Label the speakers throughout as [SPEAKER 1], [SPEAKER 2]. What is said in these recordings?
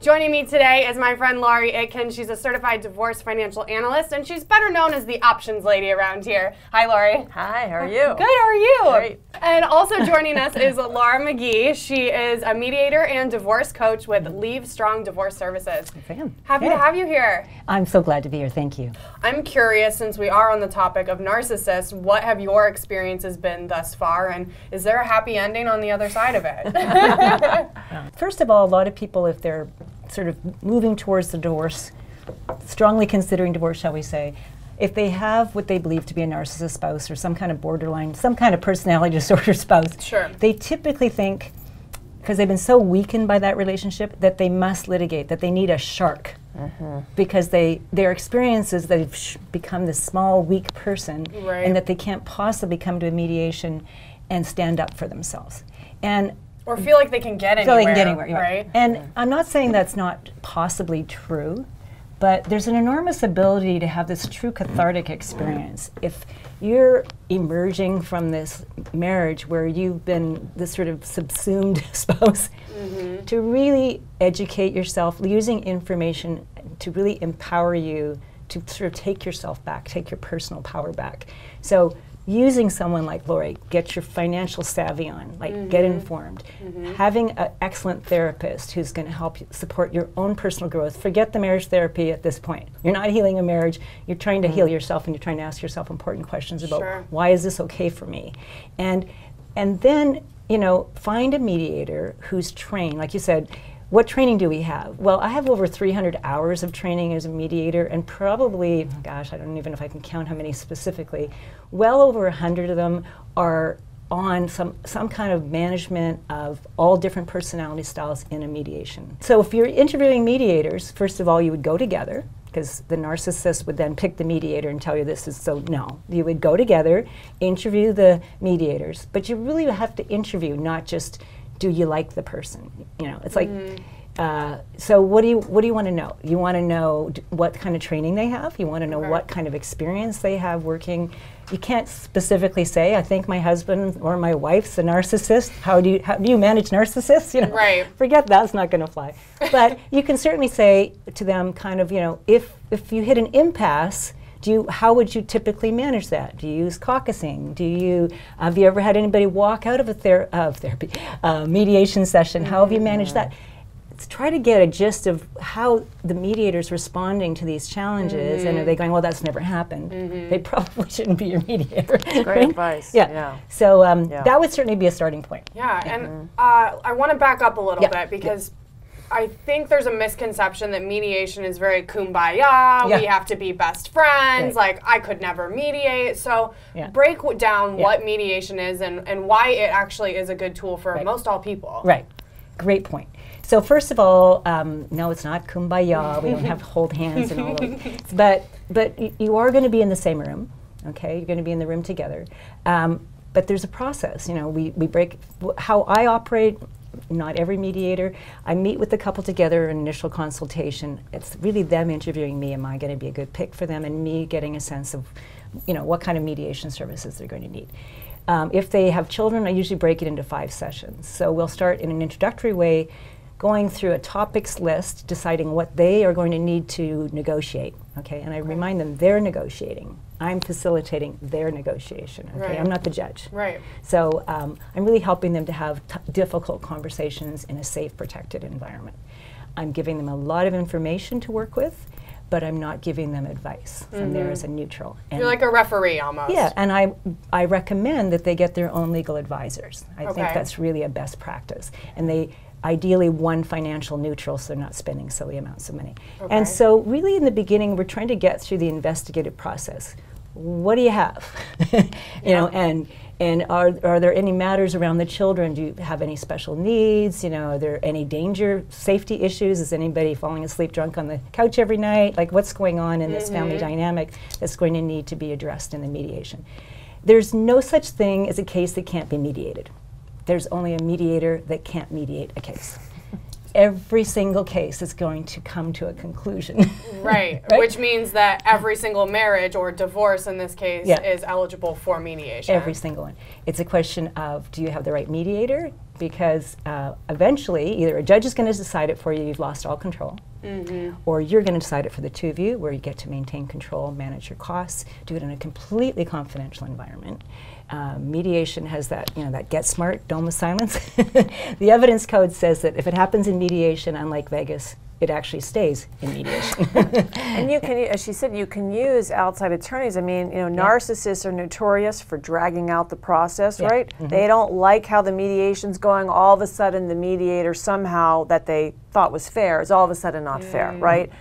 [SPEAKER 1] Joining me today is my friend Laurie Itkin. She's a certified divorce financial analyst, and she's better known as the options lady around here. Hi, Laurie.
[SPEAKER 2] Hi, how are you?
[SPEAKER 1] Good, how are you?
[SPEAKER 2] Great.
[SPEAKER 1] And also joining us is Laura McGee. She is a mediator and divorce coach with Leave Strong Divorce Services. Happy to have you here.
[SPEAKER 3] I'm so glad to be here, thank you.
[SPEAKER 1] I'm curious, since we are on the topic of narcissists, what have your experiences been thus far, and is there a happy ending on the other side of it?
[SPEAKER 3] First of all, a lot of people, if they're sort of moving towards the divorce, strongly considering divorce, shall we say, if they have what they believe to be a narcissist spouse or some kind of borderline, some kind of personality disorder spouse,
[SPEAKER 1] sure,
[SPEAKER 3] they typically think, because they've been so weakened by that relationship, that they must litigate, that they need a shark. Because their experience is they've become this small, weak person,
[SPEAKER 1] right,
[SPEAKER 3] and that they can't possibly come to a mediation and stand up for themselves. And
[SPEAKER 1] or feel like they can get anywhere, right?
[SPEAKER 3] And I'm not saying that's not possibly true, but there's an enormous ability to have this true cathartic experience. If you're emerging from this marriage where you've been this sort of subsumed spouse, to really educate yourself, using information to really empower you to sort of take yourself back, take your personal power back. So using someone like Laurie, get your financial savvy on, like get informed. Having an excellent therapist who's going to help you support your own personal growth. Forget the marriage therapy at this point. You're not healing a marriage, you're trying to heal yourself, and you're trying to ask yourself important questions about why is this okay for me? And then, you know, find a mediator who's trained. Like you said, what training do we have? Well, I have over 300 hours of training as a mediator, and probably, gosh, I don't even know if I can count how many specifically, well over 100 of them are on some kind of management of all different personality styles in a mediation. So if you're interviewing mediators, first of all, you would go together, because the narcissist would then pick the mediator and tell you this is so, no. You would go together, interview the mediators, but you really have to interview, not just do you like the person? You know, it's like, so what do you want to know? You want to know what kind of training they have. You want to know what kind of experience they have working. You can't specifically say, I think my husband or my wife's a narcissist. How do you manage narcissists? You know, forget that's not going to fly. But you can certainly say to them, kind of, you know, if you hit an impasse, how would you typically manage that? Do you use caucusing? Have you ever had anybody walk out of a mediation session? How have you managed that? Try to get a gist of how the mediator's responding to these challenges, and are they going, well, that's never happened? They probably shouldn't be your mediator.
[SPEAKER 2] That's great advice.
[SPEAKER 3] Yeah. So that would certainly be a starting point.
[SPEAKER 1] Yeah, and I want to back up a little bit, because I think there's a misconception that mediation is very kumbaya, we have to be best friends, like I could never mediate. So break down what mediation is and why it actually is a good tool for most all people.
[SPEAKER 3] Right, great point. So first of all, no, it's not kumbaya, we don't have to hold hands and all of that. But you are going to be in the same room, okay? You're going to be in the room together. But there's a process, you know, we break, how I operate. Not every mediator. I meet with the couple together, an initial consultation. It's really them interviewing me. Am I going to be a good pick for them? And me getting a sense of, you know, what kind of mediation services they're going to need. If they have children, I usually break it into 5 sessions. So we'll start in an introductory way, going through a topics list, deciding what they are going to need to negotiate. Okay, and I remind them they're negotiating. I'm facilitating their negotiation. Okay, I'm not the judge. So I'm really helping them to have difficult conversations in a safe, protected environment. I'm giving them a lot of information to work with, but I'm not giving them advice. I'm there as a neutral. And
[SPEAKER 1] you're like a referee almost.
[SPEAKER 3] Yeah, and I recommend that they get their own legal advisors. I think that's really a best practice. And they ideally one financial neutral, so they're not spending silly amounts of money. And so really in the beginning, we're trying to get through the investigative process. What do you have? You know, and are there any matters around the children? Do you have any special needs? You know, are there any danger, safety issues? Is anybody falling asleep drunk on the couch every night? Like, what's going on in this family dynamic that's going to need to be addressed in the mediation? There's no such thing as a case that can't be mediated. There's only a mediator that can't mediate a case. Every single case is going to come to a conclusion.
[SPEAKER 1] Right, which means that every single marriage or divorce in this case is eligible for mediation.
[SPEAKER 3] Every single one. It's a question of, do you have the right mediator? because eventually either a judge is going to decide it for you, you've lost all control, or you're going to decide it for the two of you, where you get to maintain control, manage your costs, do it in a completely confidential environment. Mediation has that, that get smart, dome of silence. The evidence code says that if it happens in mediation, unlike Vegas, it actually stays in mediation.
[SPEAKER 2] And you can, as she said, you can use outside attorneys. I mean, narcissists are notorious for dragging out the process, right? They don't like how the mediation's going. All of a sudden, the mediator somehow that they thought was fair is all of a sudden not fair, right?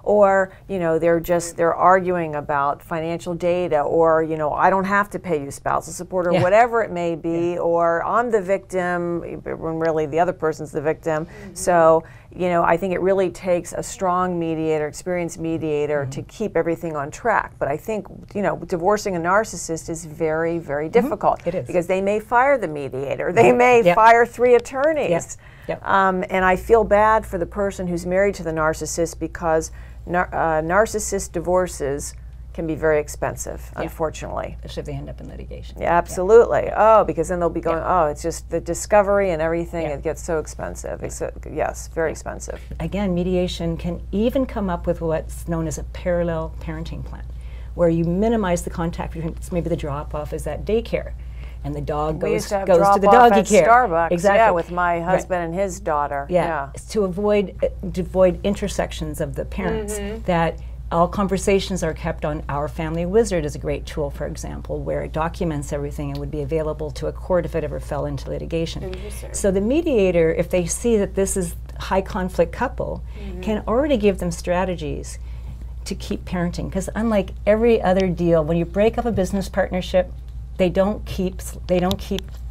[SPEAKER 2] Or they're arguing about financial data, or I don't have to pay you spousal support, or whatever it may be, or I'm the victim when really the other person's the victim. So I think it really takes a strong mediator, experienced mediator, to keep everything on track. But I think divorcing a narcissist is very, very difficult.
[SPEAKER 3] It is,
[SPEAKER 2] because they may fire the mediator, they may fire 3 attorneys. And I feel bad for the person who's married to the narcissist, because narcissist divorces can be very expensive, unfortunately.
[SPEAKER 3] Especially if they end up in litigation.
[SPEAKER 2] Yeah, absolutely. Oh, because then they'll be going, it's just the discovery and everything, it gets so expensive. Yes, very expensive.
[SPEAKER 3] Again, mediation can even come up with what's known as a parallel parenting plan, where you minimize the contact between, maybe the drop-off is at daycare, and the dog goes to the doggy care.
[SPEAKER 2] Starbucks,
[SPEAKER 3] exactly.
[SPEAKER 2] with my husband and his daughter.
[SPEAKER 3] To avoid intersections of the parents, that all conversations are kept on Our Family Wizard is a great tool, for example, where it documents everything and would be available to a court if it ever fell into litigation. So the mediator, if they see that this is a high conflict couple, can already give them strategies to keep parenting. Because unlike every other deal, when you break up a business partnership, they don't keep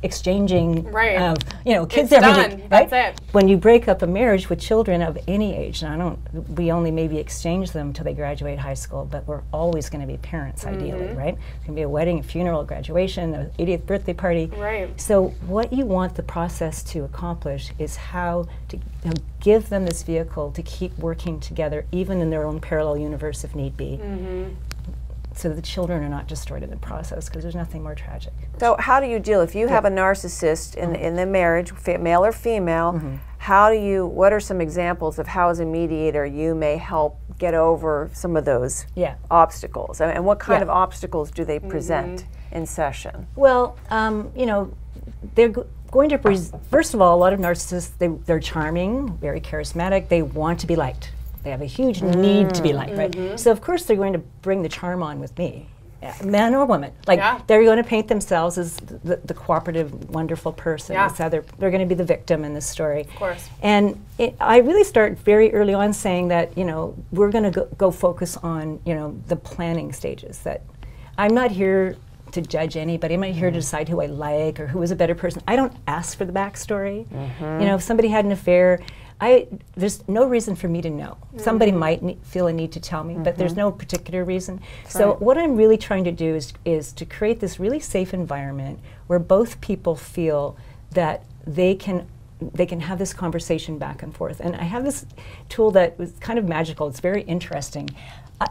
[SPEAKER 3] exchanging kids every day. Right?
[SPEAKER 1] That's it.
[SPEAKER 3] When you break up a marriage with children of any age, and we only maybe exchange them till they graduate high school, but we're always going to be parents ideally, right? It's going to be a wedding, a funeral, a graduation, an 80th birthday party.
[SPEAKER 1] Right.
[SPEAKER 3] So what you want the process to accomplish is how to give them this vehicle to keep working together, even in their own parallel universe if need be. So the children are not destroyed in the process, because there's nothing more tragic.
[SPEAKER 2] So how do you deal if you have a narcissist in the marriage, male or female? What are some examples of how, as a mediator, you may help get over some of those obstacles? And what kind of obstacles do they present in session?
[SPEAKER 3] Well, they're going to first of all, a lot of narcissists, they're charming, very charismatic. They want to be liked. They have a huge need to be liked, right? So of course they're going to bring the charm on with me, man or woman. They're going to paint themselves as the cooperative, wonderful person. They're going to be the victim in this story.
[SPEAKER 1] Of course.
[SPEAKER 3] And I really start very early on saying that we're going to go focus on the planning stages. That I'm not here to judge anybody. I'm not here to decide who I like or who is a better person. I don't ask for the backstory. If somebody had an affair, there's no reason for me to know. Somebody might feel a need to tell me, but there's no particular reason. So what I'm really trying to do is to create this really safe environment where both people feel that they can have this conversation back and forth. And I have this tool that was kind of magical. It's very interesting.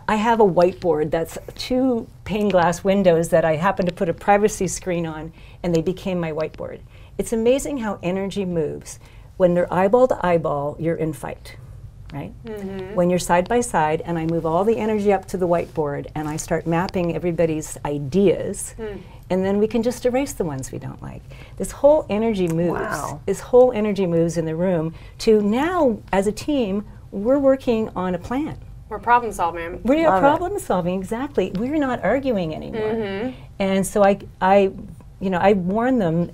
[SPEAKER 3] I have a whiteboard that's 2 pane glass windows that I happen to put a privacy screen on, and they became my whiteboard. It's amazing how energy moves. When they're eyeball to eyeball, you're in fight, right? When you're side by side, and I move all the energy up to the whiteboard, and I start mapping everybody's ideas, and then we can just erase the ones we don't like. This whole energy moves.
[SPEAKER 2] Wow.
[SPEAKER 3] This whole energy moves in the room to now, as a team, we're working on a plan.
[SPEAKER 1] We're problem solving.
[SPEAKER 3] We are problem solving, exactly. We're not arguing anymore. And so I warn them.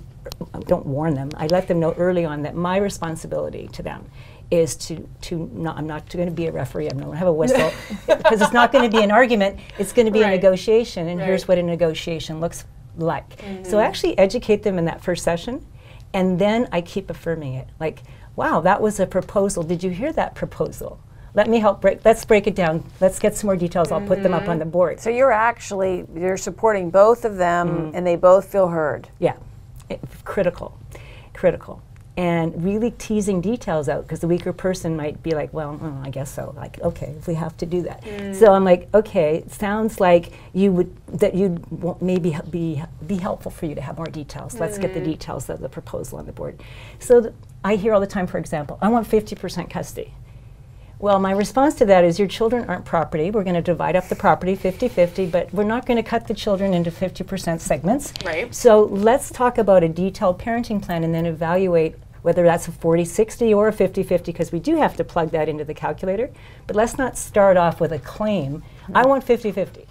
[SPEAKER 3] Don't warn them. I let them know early on that my responsibility to them is I'm not going to be a referee. I'm not going to have a whistle, because it's not going to be an argument. It's going to be a negotiation, and here's what a negotiation looks like. So I actually educate them in that first session, and then I keep affirming it. Like, wow, that was a proposal. Did you hear that proposal? Let me help let's break it down. Let's get some more details. I'll put them up on the board.
[SPEAKER 2] So you're supporting both of them, and they both feel heard.
[SPEAKER 3] Yeah. Critical. and really teasing details out, because the weaker person might be like, well, I guess so. Like, okay, if we have to do that. So I'm like, okay, it sounds like you'd maybe be helpful for you to have more details. Let's get the details of the proposal on the board. So I hear all the time, for example, I want 50% custody. Well, my response to that is your children aren't property. We're going to divide up the property 50-50, but we're not going to cut the children into 50% segments.
[SPEAKER 1] Right.
[SPEAKER 3] So let's talk about a detailed parenting plan and then evaluate whether that's a 40-60 or a 50-50, because we do have to plug that into the calculator. But let's not start off with a claim, I want 50-50.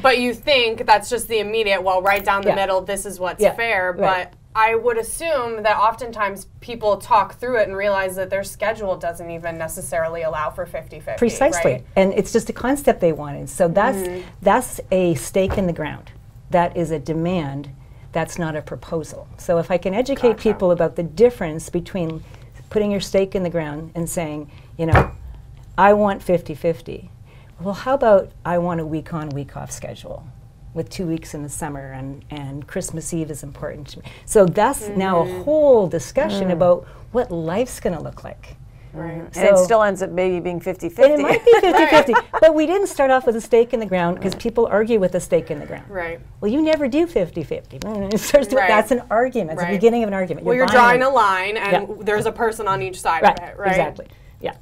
[SPEAKER 1] But you think that's just the immediate, well, right down the middle, this is what's fair, but I would assume that oftentimes people talk through it and realize that their schedule doesn't even necessarily allow for 50-50.
[SPEAKER 3] Precisely,
[SPEAKER 1] right?
[SPEAKER 3] And it's just a concept they wanted. So that's a stake in the ground. That is a demand. That's not a proposal. So if I can educate people about the difference between putting your stake in the ground and saying, you know, I want 50-50. Well, how about I want a week on, week off schedule with 2 weeks in the summer, and Christmas Eve is important to me. So that's now a whole discussion about what life's going to look like.
[SPEAKER 1] Right.
[SPEAKER 2] So and it still ends up maybe being 50-50.
[SPEAKER 3] And it might be 50-50, but we didn't start off with a stake in the ground, because people argue with a stake in the ground.
[SPEAKER 1] Right.
[SPEAKER 3] Well, you never do 50-50. That's an argument. It's the beginning of an argument.
[SPEAKER 1] Well, you're drawing a line, and there's a person on each side of it, right?
[SPEAKER 3] Exactly. Yeah.